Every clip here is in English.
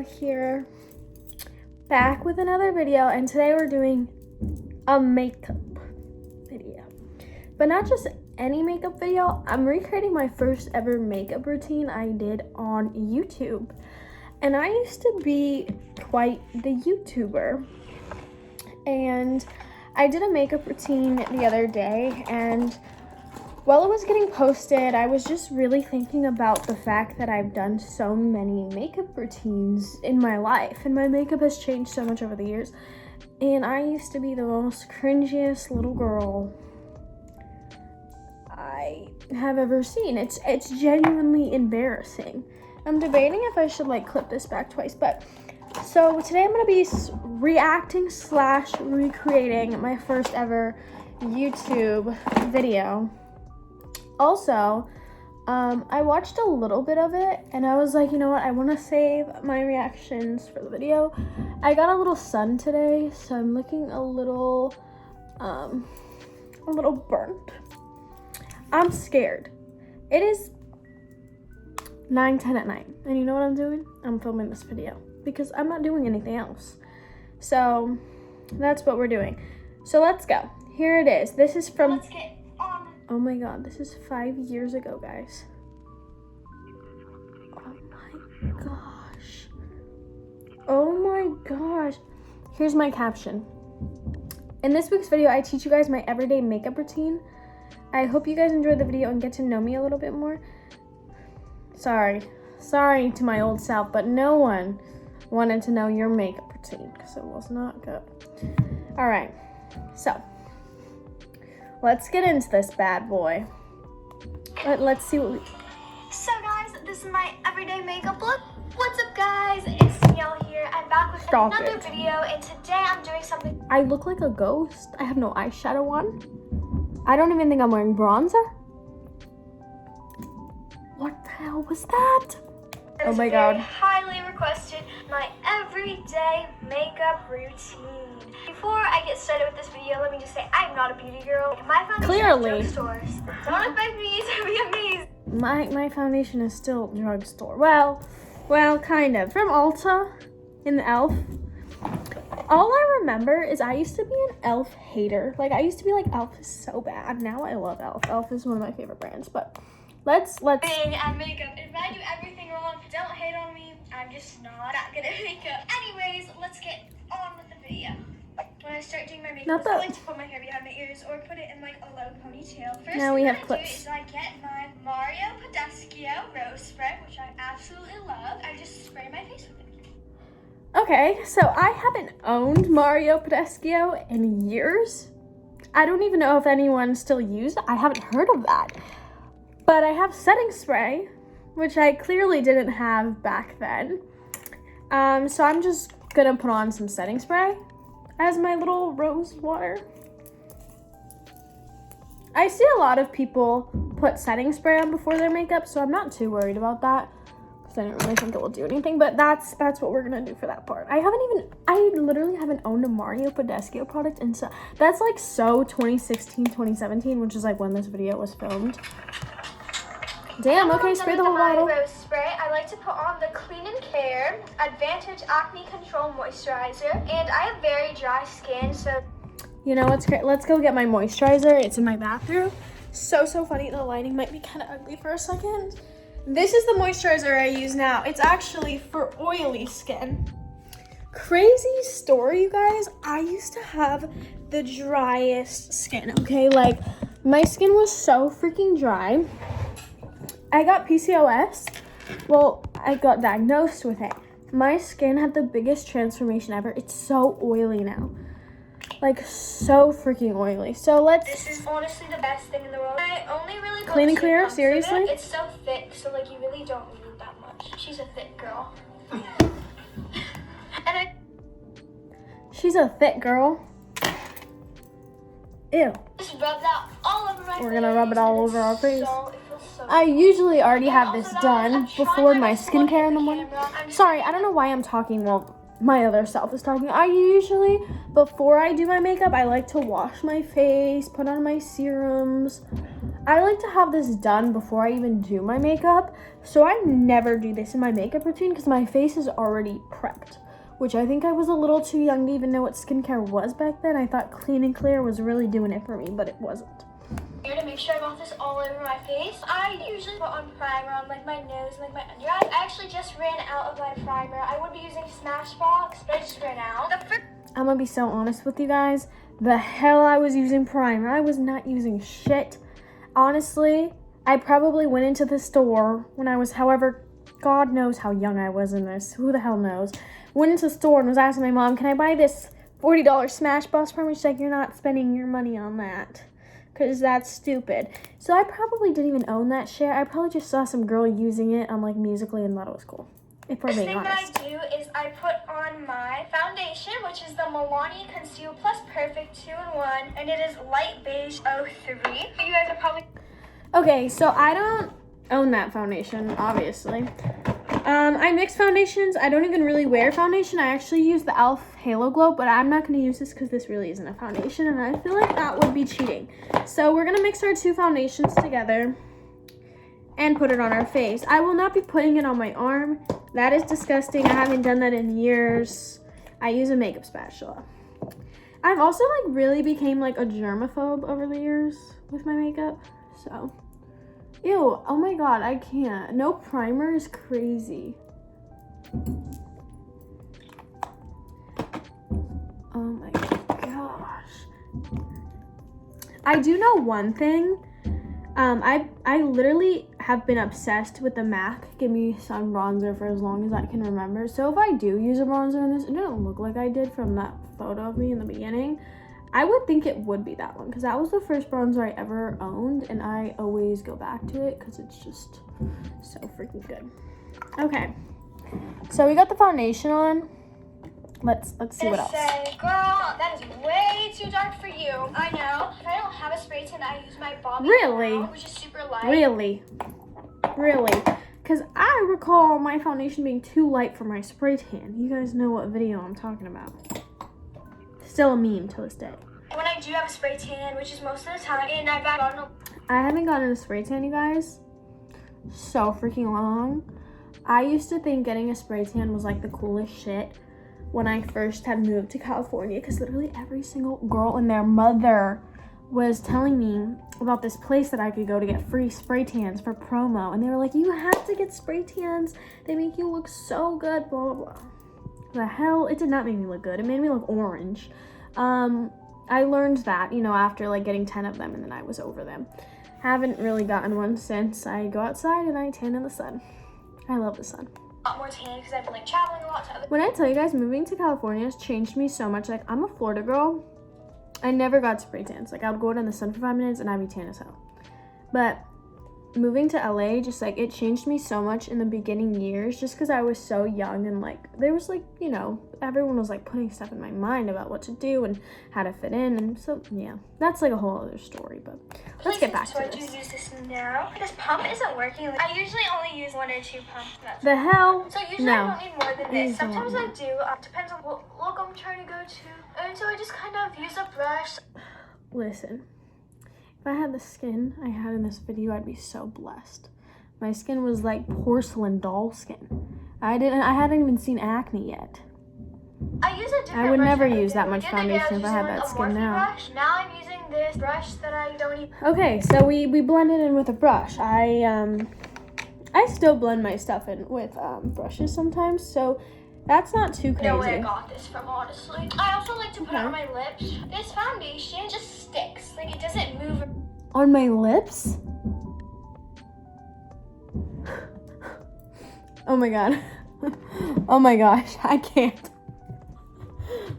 here, back with another video, and today we're doing a makeup video. But not just any makeup video, I'm recreating my first ever makeup routine I did on YouTube. And I used to be quite the YouTuber. And I did a makeup routine the other day, and while it was getting posted, I was just really thinking about the fact that I've done so many makeup routines in my life, and my makeup has changed so much over the years. And I used to be the most cringiest little girl I have ever seen. It's genuinely embarrassing. I'm debating if I should clip this back twice, but so today I'm gonna be reacting / recreating my first ever YouTube video. Also, I watched a little bit of it and I was like, you know what, I want to save my reactions for the video. I got a little sun today, so I'm looking a little burnt. I'm scared. It is 9:10 at night, and you know what I'm doing? I'm filming this video because I'm not doing anything else. So that's what we're doing. So let's go. Here it is. This is from... Let's get on. Oh my god, this is 5 years ago, guys. Oh my gosh. Oh my gosh. Here's my caption. In this week's video, I teach you guys my everyday makeup routine. I hope you guys enjoyed the video and get to know me a little bit more. Sorry to my old self, but no one wanted to know your makeup routine because it was not good. All right, so let's get into this bad boy. Let's see what we... So guys, this is my everyday makeup look. What's up guys? It's Danielle here. I'm back with another video, and today I'm doing something... I look like a ghost. I have no eyeshadow on. I don't even think I'm wearing bronzer. What the hell was that? Oh my god. Highly requested, my everyday makeup routine. Before I get started with this video, let me just say I'm not a beauty girl. My foundation Clearly. is drugstores. Don't expect me to be amazing. My foundation is still drugstore. Well, kind of. From Ulta in the e.l.f. All I remember is I used to be an e.l.f. hater. I used to be like, e.l.f. is so bad. Now I love e.l.f. e.l.f. is one of my favorite brands, but let's Being at makeup. If I do everything wrong, don't hate on me. I'm just not that good at makeup. Anyways, let's get on with the video. When I start doing my makeup, I like to put my hair behind my ears or put it in a low ponytail. First now we thing have I clips. do is I get my Mario Pedescio rose spray, which I absolutely love. I just spray my face with it. Okay, so I haven't owned Mario Pedescio in years. I don't even know if anyone still uses it. I haven't heard of that. But I have setting spray, which I clearly didn't have back then. So I'm just gonna put on some setting spray as my little rose water. I see a lot of people put setting spray on before their makeup, so I'm not too worried about that because I don't really think it will do anything. But that's what we're gonna do for that part. I literally haven't owned a Mario Pedescio product, and so that's so 2016, 2017, which is when this video was filmed. Damn, okay, spray the whole bottle. Rose spray, I like to put on the Clean and Care Advantage Acne Control Moisturizer, and I have very dry skin, so... You know what's great? Let's go get my moisturizer. It's in my bathroom. So funny. The lighting might be kind of ugly for a second. This is the moisturizer I use now. It's actually for oily skin. Crazy story, you guys. I used to have the driest skin, okay? My skin was so freaking dry. I got PCOS. Well, I got diagnosed with it. My skin had the biggest transformation ever. It's so oily now. So freaking oily. So This is honestly the best thing in the world. I only really Clean and Clear? Seriously? It's so thick, so you really don't need that much. She's a thick girl. She's a thick girl. Ew. Just rub that all over my face. We're gonna rub it all over our face. It feels so I usually already have this also, done I'm trying before my my best to look skincare at in the the morning. camera. Sorry, I don't know why I'm talking while my other self is talking. I usually, before I do my makeup, I like to wash my face, put on my serums. I like to have this done before I even do my makeup. So I never do this in my makeup routine because my face is already prepped, which I think I was a little too young to even know what skincare was back then. I thought Clean and Clear was really doing it for me, but it wasn't. Here to make sure I got this all over my face. I usually put on primer on like my nose and like my under eyes. I actually just ran out of my primer. I would be using Smashbox, but I just ran out. I'm gonna be so honest with you guys. The hell I was using primer. I was not using shit. Honestly, I probably went into the store when I was, however, God knows how young I was in this. Who the hell knows? Went into the store and was asking my mom, can I buy this $40 Smashbox primer? She's like, you're not spending your money on that, because that's stupid. So I probably didn't even own that shit. I probably just saw some girl using it on like Musical.ly and thought it was cool. If we're being honest. The thing that I do is I put on my foundation, which is the Milani Conceal Plus Perfect 2-in-1, and it is light beige 03. You guys are probably... Okay, so I don't own that foundation, obviously. I mix foundations. I don't even really wear foundation. I actually use the e.l.f. Halo Glow, but I'm not going to use this because this really isn't a foundation, and I feel like that would be cheating. So we're going to mix our two foundations together and put it on our face. I will not be putting it on my arm. That is disgusting. I haven't done that in years. I use a makeup spatula. I've also like really became like a germaphobe over the years with my makeup. So, ew, oh my God, I can't. No primer is crazy. Oh my gosh. I do know one thing. I literally have been obsessed with the MAC Give Me Sun bronzer for as long as I can remember. So if I do use a bronzer in this, it doesn't look like I did from that photo of me in the beginning. I would think it would be that one because that was the first bronzer I ever owned, and I always go back to it because it's just so freaking good. Okay, so we got the foundation on. Let's see what else. Girl, that is way too dark for you. I know. If I don't have a spray tan, I use my Bobbi Really? Brown, which is super light. Really? Because I recall my foundation being too light for my spray tan. You guys know what video I'm talking about. Still a meme to this day. When I do have a spray tan, which is most of the time, and I've gotten I haven't gotten a spray tan, you guys, so freaking long. I used to think getting a spray tan was like the coolest shit when I first had moved to California, because literally every single girl and their mother was telling me about this place that I could go to get free spray tans for promo, and they were like, you have to get spray tans, they make you look so good, blah blah blah. The hell, it did not make me look good. It made me look orange. I learned that, you know, after like getting 10 of them, and then I was over them. Haven't really gotten one since. I go outside and I tan in the sun. I love the sun. A lot more tan because I've been like traveling a lot to other. When I tell you guys, moving to California has changed me so much. Like, I'm a Florida girl. I never got spray tans. Like, I would go out in the sun for 5 minutes and I'd be tan as hell. But moving to LA, just like, it changed me so much in the beginning years, just because I was so young, and like there was like, you know, everyone was like putting stuff in my mind about what to do and how to fit in, and so yeah, that's like a whole other story. But let's get back to this. So I do use this now. This pump isn't working. I usually only use 1 or 2 pumps. The hell? So usually no. I don't need more than this. Sometimes I do. Depends on what look I'm trying to go to. And so I just kind of use a brush. Listen. If I had the skin I had in this video, I'd be so blessed. My skin was like porcelain doll skin. I hadn't even seen acne yet. I use a different I would brush never than use that did. much The other day foundation if I had that was skin using a now. Brush. Now I'm using this brush that I don't even. Okay, so we blended in with a brush. I still blend my stuff in with brushes sometimes, so that's not too crazy. No way I got this from, honestly. I also like to put it on my lips. This foundation just sticks. Like, it doesn't move. On my lips? Oh my god. Oh my gosh, I can't.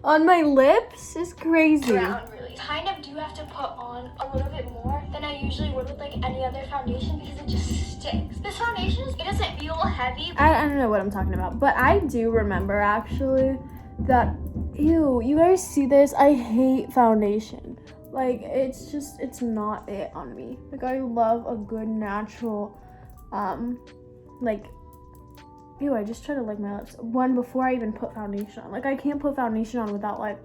On my lips is crazy. Brown, really. Kind of do have to put on a little bit more than I usually would with like any other foundation because it just sticks. This foundation, it doesn't feel heavy. I don't know what I'm talking about, but I do remember actually that, ew, you guys see this? I hate foundation. Like, it's not it on me. Like, I love a good natural, like, ew, I just try to lick my lips. One before I even put foundation on. Like, I can't put foundation on without, like,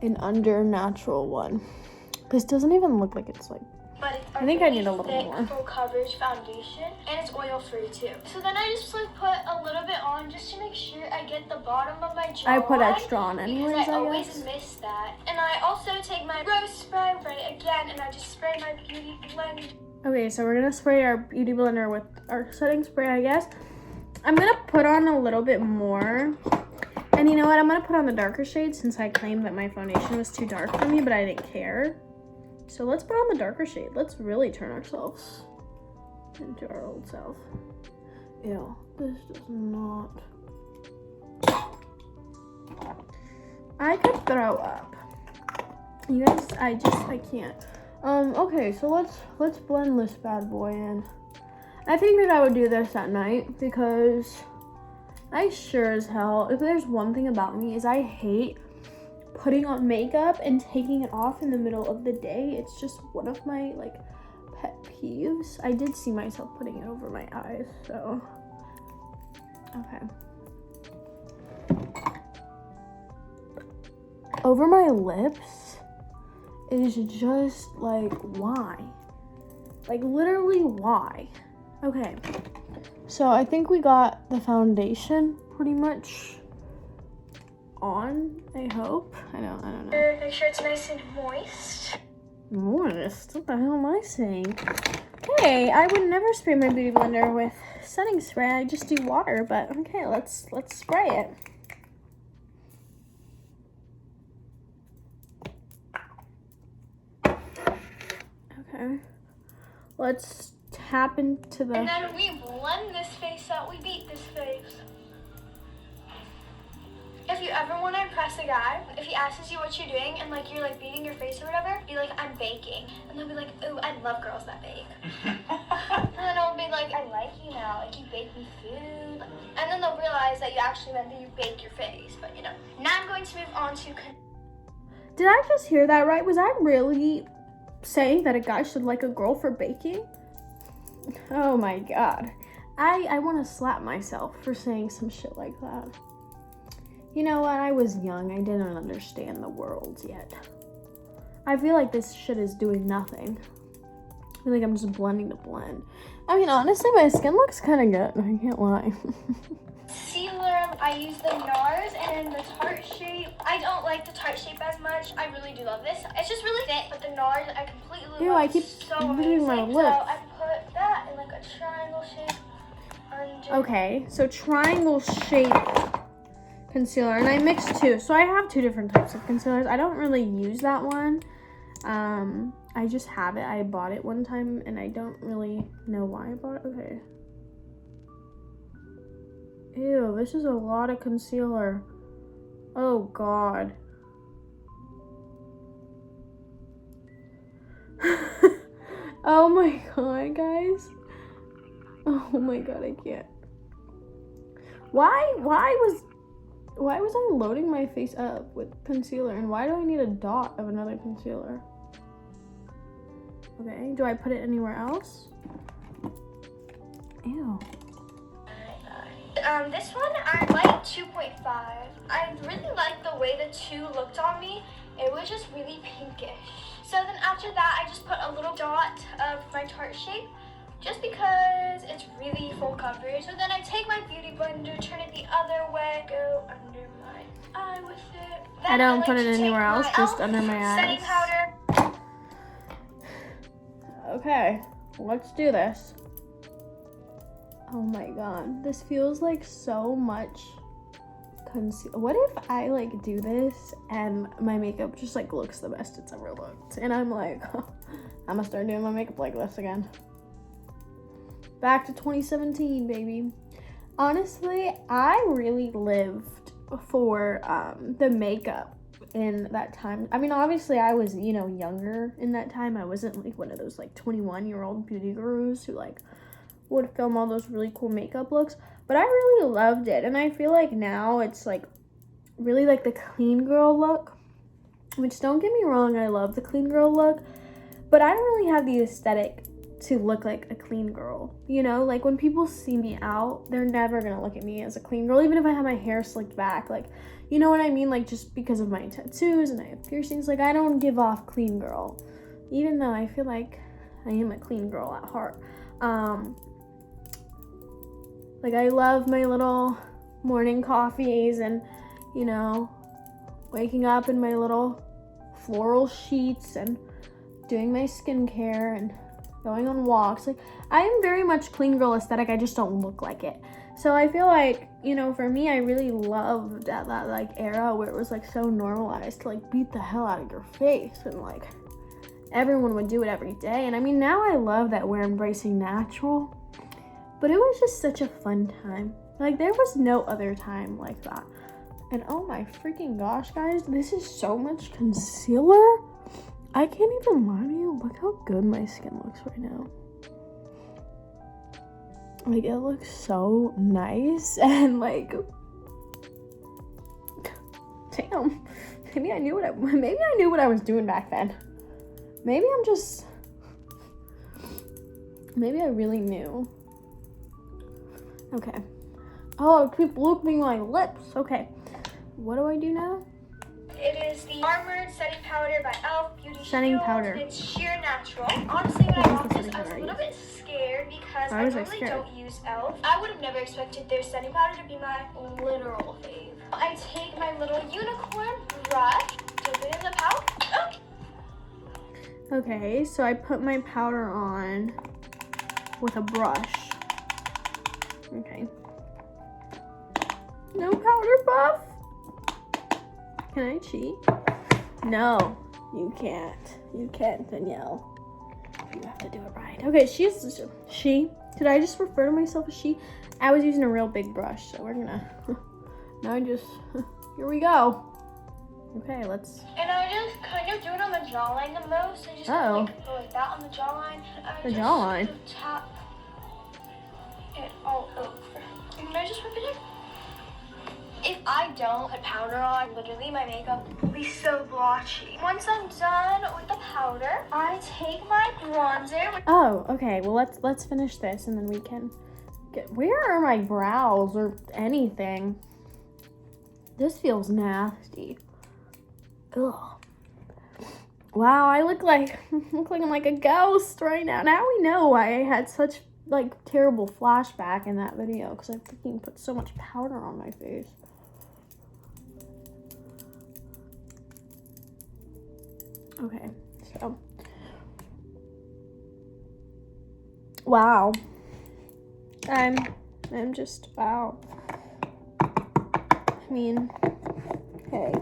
an under natural one. This doesn't even look like it's, like, But it's I think I need a little more. full coverage foundation, and it's oil free too. So then I just like put a little bit on just to make sure I get the bottom of my jawline. I put extra on anyways, because I I always guess. miss that. And I also take my rose spray again, and I just spray my beauty blend. Okay, so we're gonna spray our beauty blender with our setting spray, I guess. I'm gonna put on a little bit more. And you know what? I'm gonna put on the darker shade since I claimed that my foundation was too dark for me, but I didn't care. So let's put on the darker shade. Let's really turn ourselves into our old self. Ew, this does not. I could throw up. You guys, I can't. Okay, so let's blend this bad boy in. I figured I would do this at night because I sure as hell, if there's one thing about me is I hate putting on makeup and taking it off in the middle of the day. It's just one of my like pet peeves. I did see myself putting it over my eyes, so okay. Over my lips is just like, why? Like literally why? Okay, so I think we got the foundation pretty much on, I hope. I don't know. Make sure it's nice and moist. Moist? What the hell am I saying? Okay, I would never spray my beauty blender with setting spray. I just do water, but okay, let's spray it. Okay. Let's tap into the... And then we blend this face out. We beat this face. If you ever want to impress a guy, if he asks you what you're doing and like you're like beating your face or whatever, be like, I'm baking. And they'll be like, ooh, I love girls that bake. And then I'll be like, I like you now. Like you bake me food. And then they'll realize that you actually meant that you bake your face. But you know. Now I'm going to move on to... Did I just hear that right? Was I really saying that a guy should like a girl for baking? Oh my god. I want to slap myself for saying some shit like that. You know what? I was young. I didn't understand the world yet. I feel like this shit is doing nothing. I feel like I'm just blending to blend. I mean, honestly, my skin looks kind of good. I can't lie. Sealer, I use the NARS and the Tarte shape. I don't like the Tarte shape as much. I really do love this. It's just really thick, but the NARS I completely love. I keep so moving my amazing. lips. So I put that in like a triangle shape under. Okay, so triangle shape concealer, and I mixed two. So I have two different types of concealers. I don't really use that one. I just have it. I bought it one time, and I don't really know why I bought it. Okay. Ew, this is a lot of concealer. Oh, God. Oh, my God, guys. Oh, my God, I can't. Why was I loading my face up with concealer, and why do I need a dot of another concealer? Okay, do I put it anywhere else? Ew. This one I like 2.5. I really like the way the 2 looked on me. It was just really pinkish. So then after that, I just put a little dot of my Tarte shape, just because it's really full coverage. So then I take my beauty blender, turn it the other way, go under my eye with it. Then I don't put it anywhere else, just under my eyes. Setting powder. Okay, let's do this. Oh my god, this feels like so much concealer. What if I like do this and my makeup just like looks the best it's ever looked, and I'm like, oh, I'm gonna start doing my makeup like this again. Back to 2017, baby. Honestly, I really lived for the makeup in that time. I mean, obviously I was, you know, younger in that time. I wasn't like one of those like 21-year-old beauty gurus who like would film all those really cool makeup looks, but I really loved it. And I feel like now it's like really like the clean girl look, which, don't get me wrong, I love the clean girl look, but I don't really have the aesthetic to look like a clean girl. You know, like when people see me out, they're never gonna look at me as a clean girl, even if I have my hair slicked back. Like, you know what I mean? Like, just because of my tattoos and I have piercings, like I don't give off clean girl, even though I feel like I am a clean girl at heart. Like, I love my little morning coffees and, you know, waking up in my little floral sheets and doing my skincare and going on walks. Like, I am very much clean girl aesthetic. I just don't look like it. So I feel like, you know, for me, I really loved that like era where it was like so normalized to like beat the hell out of your face, and like everyone would do it every day. And I mean, now I love that we're embracing natural, but it was just such a fun time. Like, there was no other time like that. And oh my freaking gosh, guys, this is so much concealer. I can't even lie to you. Look how good my skin looks right now. Like, it looks so nice, and like, damn, maybe I knew what I was doing back then. Maybe I really knew. Okay. Oh, I keep looking my lips. Okay. What do I do now? It is the Armored Setting Powder by e.l.f. Beauty Setting Shield. powder. It's sheer natural. Honestly, when I got this, I was a little bit scared because I normally don't use e.l.f. I would have never expected their setting powder to be my literal fave. I take my little unicorn brush, dip it in the pouch. Oh. Okay, so I put my powder on with a brush. Okay. No powder puff? Can I cheat? No, you can't. You can't, Danielle. You have to do it right. Okay, she. Did I just refer to myself as she? I was using a real big brush, so we're gonna. Now here we go. Okay, let's. And I just kind of do it on the jawline the most. I just kind of like go like that on the jawline. The jawline? Tap it all over. And I just rub it in. If I don't put powder on, literally my makeup will be so blotchy. Once I'm done with the powder, I take my bronzer. Oh, okay. Well, let's finish this, and then we can get. Where are my brows or anything? This feels nasty. Ugh. Wow, I look like I'm like a ghost right now. Now we know why I had such like terrible flashback in that video, because I freaking put so much powder on my face. Okay, so wow, I'm just wow. I mean, hey,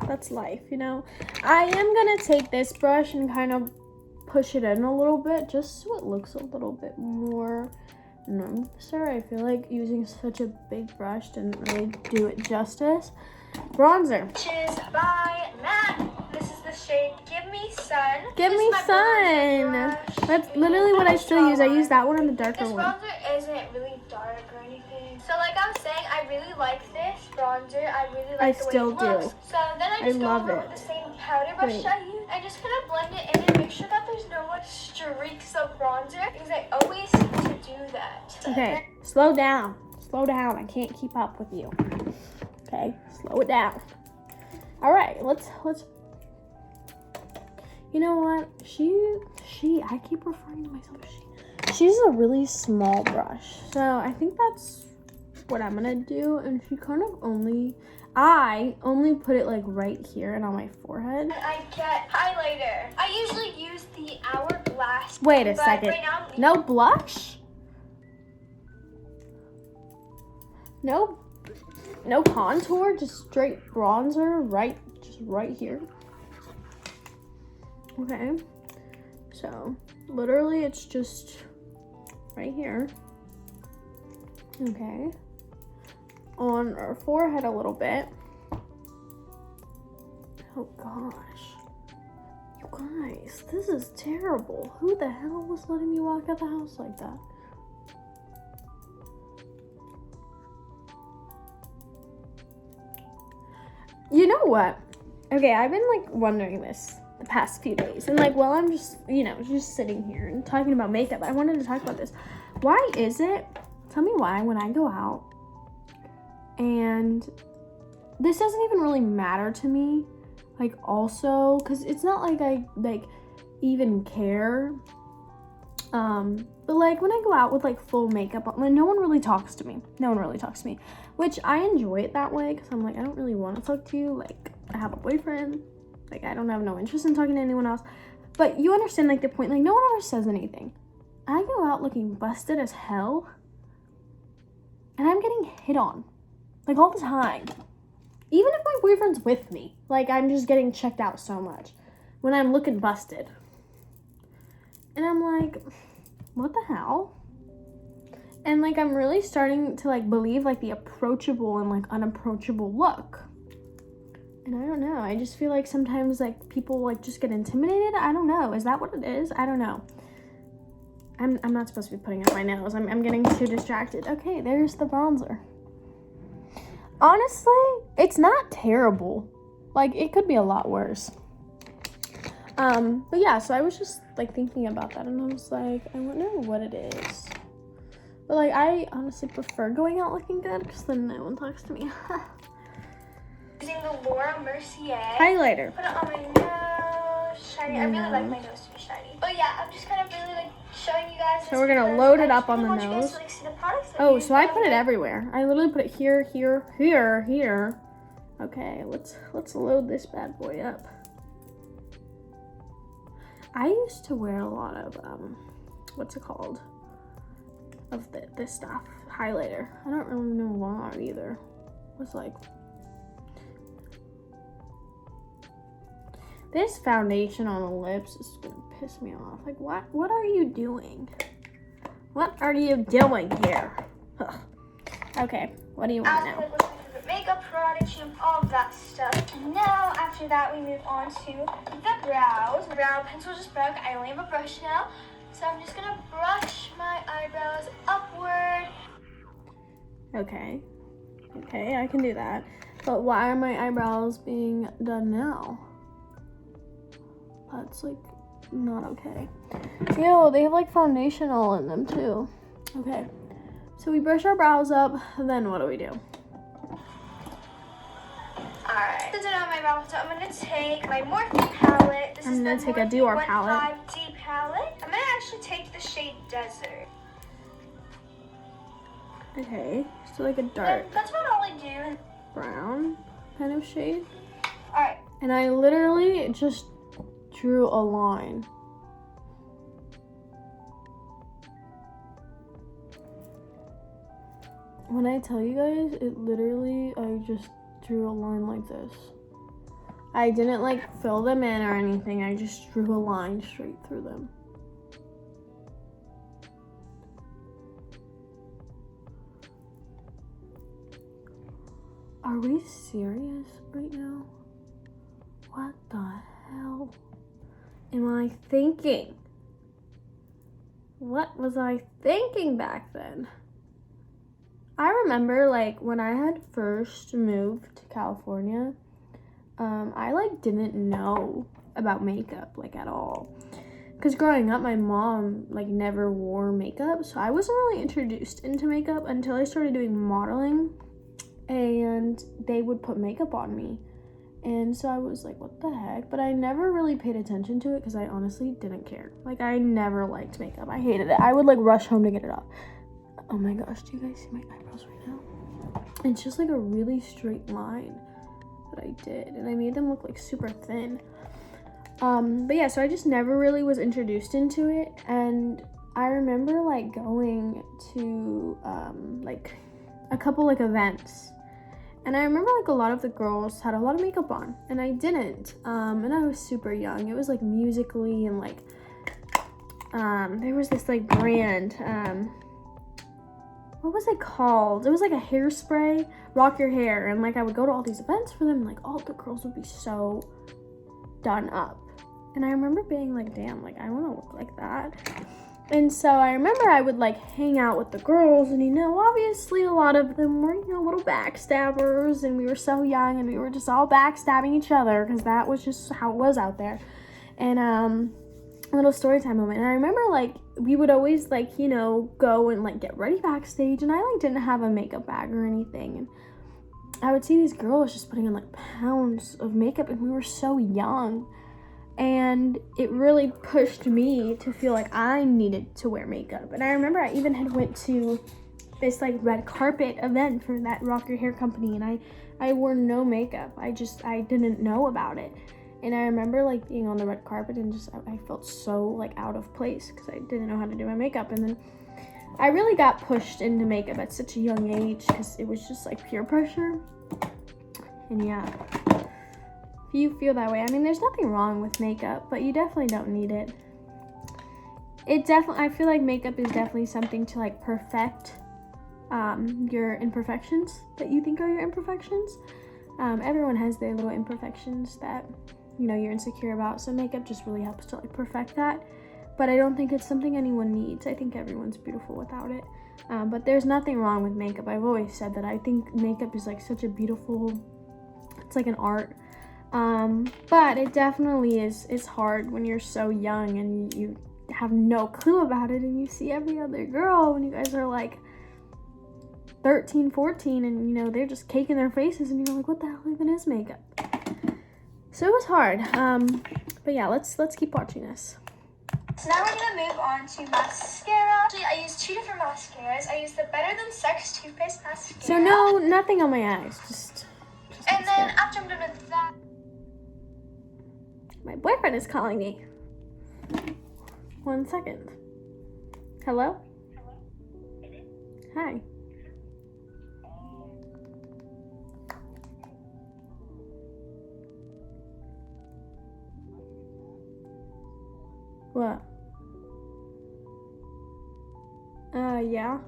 that's life, you know. I am gonna take this brush and kind of push it in a little bit, just so it looks a little bit more nicer. I feel like using such a big brush didn't really do it justice. Bronzer. Which is by MAC. This is the shade Give Me Sun. Give Me Sun. That's literally what I still use. I use that one and the darker one. This bronzer isn't really dark or anything. So like I was saying, I really like this bronzer. I really like the way it looks. So then I just go over with the same powder brush I use. I just kind of blend it in and make sure that there's no like streaks of bronzer, because I always seem to do that. Okay, slow down. Slow down. I can't keep up with you. Okay, slow it down. All right, let's. You know what? I keep referring to myself as she. She's a really small brush, so I think that's what I'm gonna do. And she kind of I only put it like right here and on my forehead. I get highlighter. I usually use the Hourglass. Wait a second. Right now, no blush? No contour, just straight bronzer, just right here. Okay, so literally it's just right here. Okay, on our forehead a little bit. Oh gosh, you guys, this is terrible. Who the hell was letting me walk out the house like that? You know what? Okay, I've been like wondering this the past few days, and like while I'm just, you know, just sitting here and talking about makeup, I wanted to talk about this. Why is it, tell me why, when I go out, and this doesn't even really matter to me, like also, because it's not like even care. But like when I go out with like full makeup on, like no one really talks to me. Which I enjoy it that way because I'm like, I don't really want to talk to you. Like I have a boyfriend. Like I don't have no interest in talking to anyone else. But you understand like the point. Like no one ever says anything. I go out looking busted as hell. And I'm getting hit on. Like all the time. Even if my boyfriend's with me. Like I'm just getting checked out so much. When I'm looking busted. And I'm like, what the hell? And like I'm really starting to like believe like the approachable and like unapproachable look. And I don't know. I just feel like sometimes like people like just get intimidated. I don't know. Is that what it is? I don't know. I'm not supposed to be putting up my nails. I'm getting too distracted. Okay, there's the bronzer. Honestly, it's not terrible. Like it could be a lot worse. But yeah, so I was just like thinking about that and I was like, I wonder what it is. But like I honestly prefer going out looking good because then no one talks to me. Using the Laura Mercier highlighter. Put it on my nose. Shiny. I really like my nose to be shiny. But yeah, I'm just kind of really like showing you guys. So we're gonna load it up on the nose. nose. To, like, see the products Oh, so I put it everywhere. I literally put it here, here, here, here. Okay, let's load this bad boy up. I used to wear a lot of what's it called? Of this stuff, highlighter. I don't really know why either. It was like this foundation on the lips is gonna piss me off. Like what are you doing? What are you doing here? Ugh. Okay, what do you want now? What's my favorite makeup product, all of that stuff. And now after that we move on to the brows. The brow pencil just broke. I only have a brush now. So I'm just gonna brush my eyebrows upward. Okay, I can do that. But why are my eyebrows being done now? That's like not okay. Ew, they have like foundation all in them too. Okay, so we brush our brows up, then what do we do? Alright, since I don't have my brows up, I'm gonna take my Morphe palette. This I'm gonna is take the a Dior palette. 15D palette. I'm gonna actually take the shade Desert. Okay, so like a dark That's about all I do. brown kind of shade. Alright. And I literally just drew a line. When I tell you guys, it literally, I just drew a line like this. I didn't like fill them in or anything. I just drew a line straight through them. Are we serious right now? What the hell am I thinking? What was I thinking back then? I remember like when I had first moved to California, I like didn't know about makeup like at all. Because growing up, my mom like never wore makeup, so I wasn't really introduced into makeup until I started doing modeling, and they would put makeup on me. And so I was like, what the heck? But I never really paid attention to it because I honestly didn't care. Like I never liked makeup. I hated it. I would like rush home to get it off. Oh my gosh, do you guys see my eyebrows right now? It's just like a really straight line that I did, and I made them look like super thin. But yeah, so I just never really was introduced into it, and I remember like going to like a couple like events, and I remember like a lot of the girls had a lot of makeup on, and I didn't, and I was super young. It was like Musically, and like there was this like brand, what was it called? It was like a hairspray, Rock Your Hair, and like I would go to all these events for them, and like all the girls would be so done up, and I remember being like, damn, like I want to look like that. And so I remember I would like hang out with the girls, and you know, obviously a lot of them were, you know, little backstabbers, and we were so young, and we were just all backstabbing each other because that was just how it was out there. And a little story time moment, and I remember like we would always like, you know, go and like get ready backstage, and I like didn't have a makeup bag or anything, and I would see these girls just putting on like pounds of makeup, and we were so young, And it really pushed me to feel like I needed to wear makeup. And I remember I even had went to this like red carpet event for that Rock Your Hair company, and I wore no makeup. I didn't know about it. And I remember like being on the red carpet and just I felt so like out of place because I didn't know how to do my makeup. And then I really got pushed into makeup at such a young age because it was just like peer pressure. And yeah, if you feel that way, I mean, there's nothing wrong with makeup, but you definitely don't need it. I feel like makeup is definitely something to like perfect your imperfections that you think are your imperfections. Everyone has their little imperfections that, you know, you're insecure about, so makeup just really helps to like perfect that. But I don't think it's something anyone needs. I think everyone's beautiful without it. But there's nothing wrong with makeup. I've always said that. I think makeup is like such a beautiful, it's like an art. But it definitely is hard when you're so young and you have no clue about it, and you see every other girl when you guys are like 13, 14, and you know, they're just caking their faces, and you're like, what the hell even is makeup? So it was hard. But yeah, let's keep watching this. So now we're gonna move on to mascara. Actually, I use 2 different mascaras. I use the Better Than Sex Too Faced mascara. So no, nothing on my eyes, just and mascara. then after I'm done with that, My boyfriend is calling me. 1 second. Hello? Hi. What? Yeah.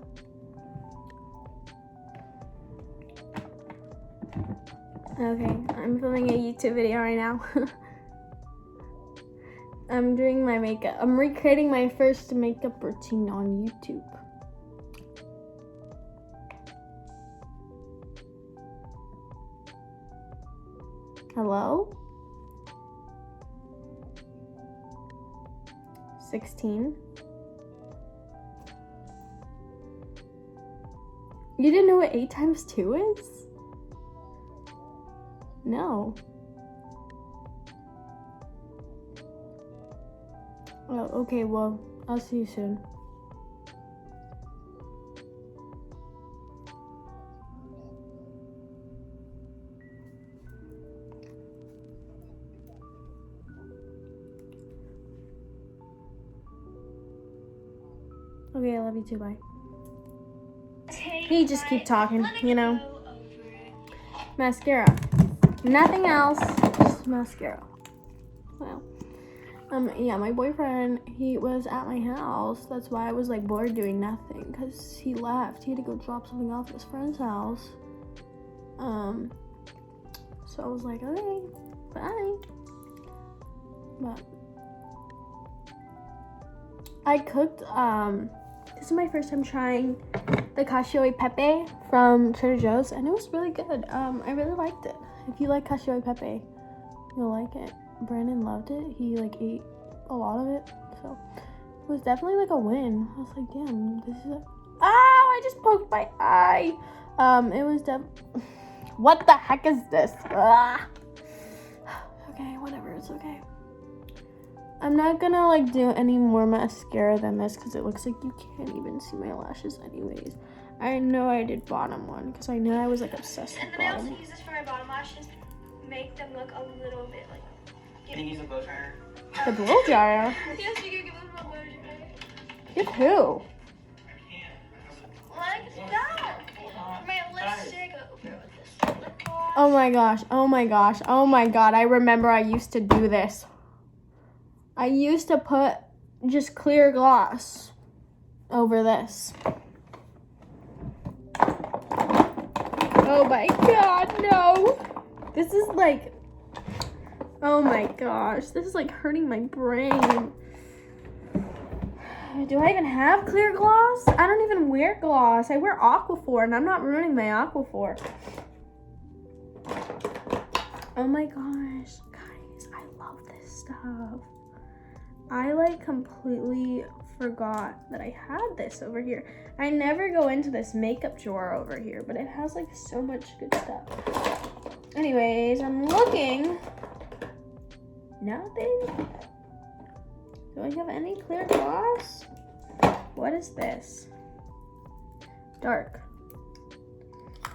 Okay, I'm filming a YouTube video right now. I'm doing my makeup. I'm recreating my first makeup routine on YouTube. Hello? 16. You didn't know what 8 times 2 is? No. Oh, okay, well, I'll see you soon. Okay, I love you too, bye. You just keep talking, you know. Mascara. Nothing else, just mascara. Well, yeah, my boyfriend, he was at my house. That's why I was like bored doing nothing, because he left. He had to go drop something off at his friend's house. So I was like, okay, bye. But I cooked, this is my first time trying the cacio e pepe from Trader Joe's, and it was really good. I really liked it. If you like cacio e pepe, you'll like it. Brandon loved it. He like ate a lot of it, so it was definitely like a win. I was like, damn, this is I just poked my eye. It was what the heck is this? Ah. Okay, whatever, it's okay. I'm not gonna like do any more mascara than this because it looks like you can't even see my lashes anyways. I know I did bottom one because I know I was like obsessed with and then I bottom. also use this for my bottom lashes to make them look a little bit like. Can you use a blow dryer? The blow dryer? Yes, you can give them a blow dryer. Give who? Like that. My lipstick over with this lip gloss. Oh my gosh, oh my gosh, oh my god, I remember I used to do this. I used to put just clear gloss over this. Oh my god, no. This is like, oh my gosh, this is like hurting my brain. Do I even have clear gloss? I don't even wear gloss. I wear Aquaphor, and I'm not ruining my Aquaphor. Oh my gosh, guys, I love this stuff. I like completely forgot that I had this over here. I never go into this makeup drawer over here, but it has like so much good stuff. Anyways, I'm looking. Nothing? Do I have any clear gloss? What is this? Dark. I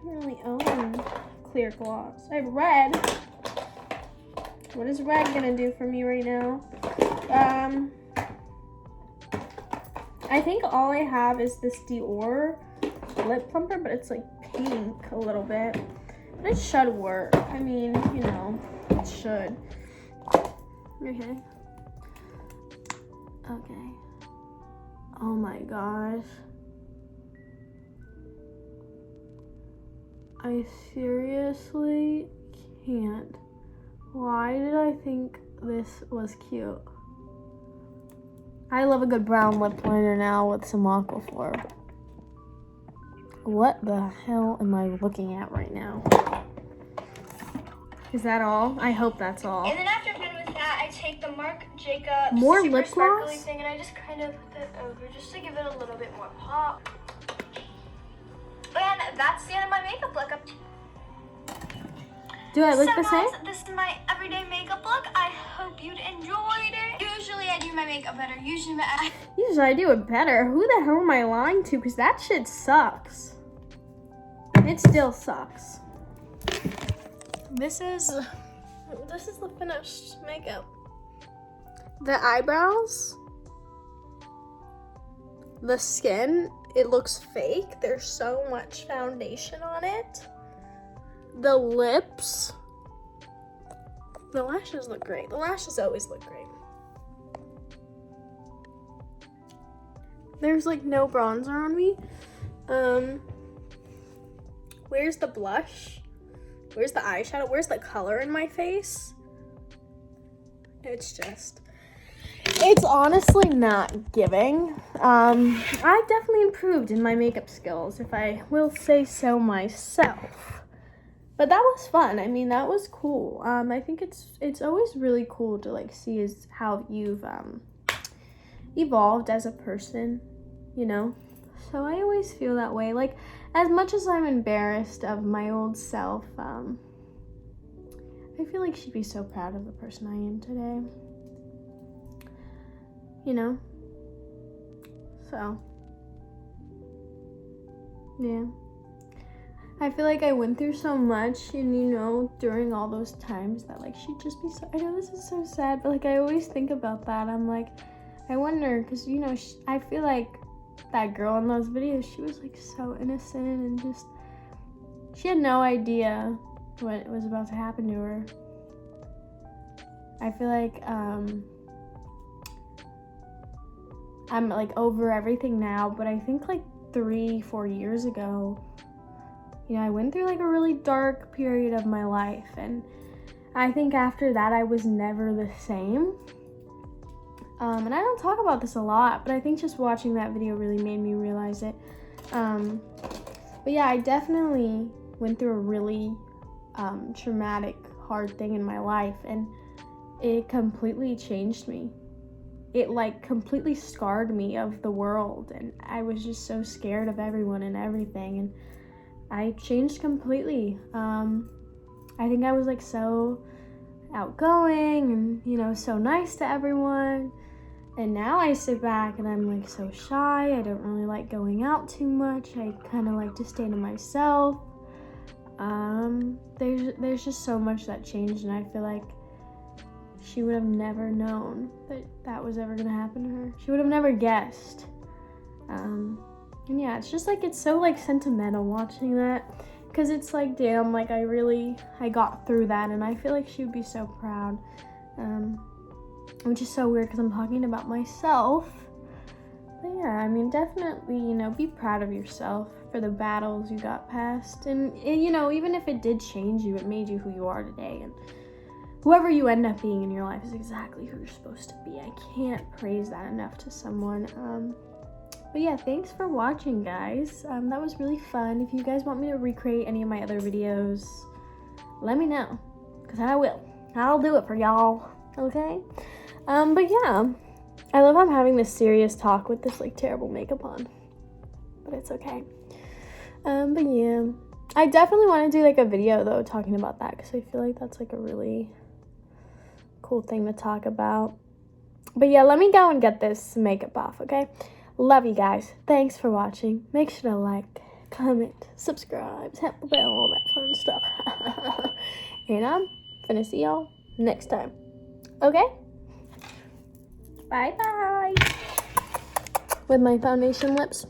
don't really own clear gloss. I have red. What is red gonna do for me right now? I think all I have is this Dior lip plumper, but it's like pink a little bit. But it should work. I mean, you know, it should. Okay. Okay. Oh my gosh. I seriously can't. Why did I think this was cute? I love a good brown lip liner now with some Aquaphor. What the hell am I looking at right now? Is that all? I hope that's all. And then after I'm done with that, I take the Marc Jacobs More super lip sparkly gloss? thing and I just kind of put it over just to give it a little bit more pop. And that's the end of my makeup look. Do I look So the same? guys, this is my everyday makeup look. I hope you'd enjoyed it. Usually I do my makeup better. Usually I do it better. Who the hell am I lying to? Because that shit sucks. It still sucks. This is the finished makeup. The eyebrows, the skin, it looks fake. There's so much foundation on it. The lips, the lashes look great. The lashes always look great. There's like no bronzer on me. Where's the blush? Where's the eyeshadow? Where's the color in my face? It's honestly not giving. I definitely improved in my makeup skills, if I will say so myself. But that was fun. I mean, that was cool. I think it's always really cool to like see how you've evolved as a person, you know? So I always feel that way. Like, as much as I'm embarrassed of my old self, I feel like she'd be so proud of the person I am today. You know? So, yeah. I feel like I went through so much, and you know, during all those times that like she'd just be so, I know this is so sad, but like I always think about that. I'm like, I wonder, because you know, I feel like that girl in those videos, she was like so innocent and just, she had no idea what was about to happen to her. I feel like I'm like over everything now, but I think like 3-4 years ago, you know, I went through like a really dark period of my life, and I think after that I was never the same. And I don't talk about this a lot, but I think just watching that video really made me realize it. But yeah, I definitely went through a really traumatic, hard thing in my life, and it completely changed me. It like completely scarred me of the world, and I was just so scared of everyone and everything, and I changed completely. I think I was like so outgoing and, you know, so nice to everyone. And now I sit back and I'm like so shy. I don't really like going out too much. I kind of like to stay to myself. There's just so much that changed, and I feel like she would have never known that was ever gonna happen to her. She would have never guessed. And yeah, it's just like, it's so like sentimental watching that, because it's like, damn, like I got through that, and I feel like she would be so proud. Which is so weird because I'm talking about myself. But yeah, I mean, definitely, you know, be proud of yourself for the battles you got past. And you know, even if it did change you, it made you who you are today. And whoever you end up being in your life is exactly who you're supposed to be. I can't praise that enough to someone. But yeah, thanks for watching, guys. That was really fun. If you guys want me to recreate any of my other videos, let me know, because I will. I'll do it for y'all, okay? But yeah, I love I'm having this serious talk with this like terrible makeup on, but it's okay. But yeah, I definitely want to do like a video though talking about that, because I feel like that's like a really cool thing to talk about. But yeah, let me go and get this makeup off, okay? Love you guys. Thanks for watching. Make sure to like, comment, subscribe, hit the bell, all that fun stuff. And I'm finna see y'all next time. Okay? Bye-bye. With my foundation lips.